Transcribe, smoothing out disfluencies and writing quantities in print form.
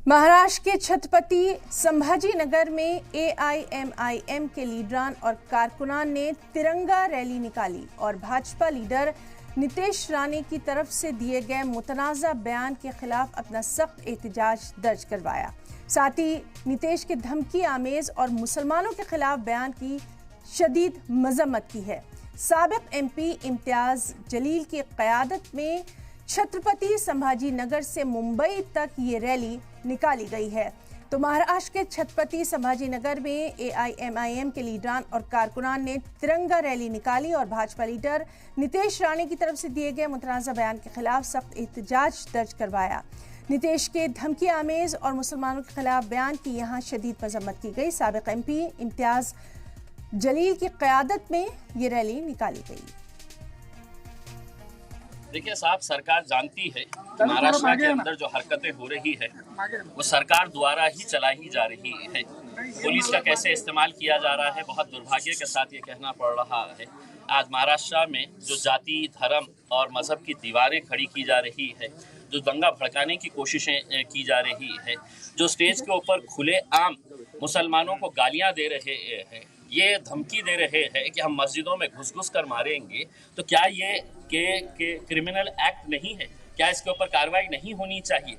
महाराष्ट्र के छत्रपति संभाजी नगर में एआईएमआईएम के लीडरान और कारकुनान ने तिरंगा रैली निकाली और भाजपा लीडर नीतीश राणे की तरफ से दिए गए मुतनाज़ा बयान के खिलाफ अपना सख्त एहतजाज दर्ज करवाया। साथ ही नीतीश के धमकी आमेज और मुसलमानों के खिलाफ बयान की शदीद मजम्मत की है। साबिक एमपी इम्तियाज जलील की क़यादत में छत्रपति संभाजी नगर से मुंबई तक ये रैली निकाली गई है। तो महाराष्ट्र के छत्रपति संभाजी नगर में एआईएमआईएम के लीडरान और कारकुनान ने तिरंगा रैली निकाली और भाजपा लीडर नीतीश राणे की तरफ से दिए गए मुतनाज़ा बयान के खिलाफ सख्त एहतजाज दर्ज करवाया। नीतीश के धमकी आमेज और मुसलमानों के खिलाफ बयान की यहाँ शदीद मजम्मत की गई। साबिक एमपी इम्तियाज जलील की क़यादत में ये रैली निकाली गई। देखिए साहब, सरकार जानती है कि महाराष्ट्र के अंदर जो हरकतें हो रही है वो सरकार द्वारा ही चलाई जा रही है। पुलिस का कैसे इस्तेमाल किया जा रहा है, बहुत दुर्भाग्य के साथ ये कहना पड़ रहा है। आज महाराष्ट्र में जो जाति, धर्म और मजहब की दीवारें खड़ी की जा रही है, जो दंगा भड़काने की कोशिशें की जा रही है, जो स्टेज के ऊपर खुले आम मुसलमानों को गालियां दे रहे हैं, ये धमकी दे रहे हैं कि हम मस्जिदों में घुस कर मारेंगे, तो क्या ये क्रिमिनल एक्ट नहीं है? क्या इसके ऊपर कार्रवाई नहीं होनी चाहिए?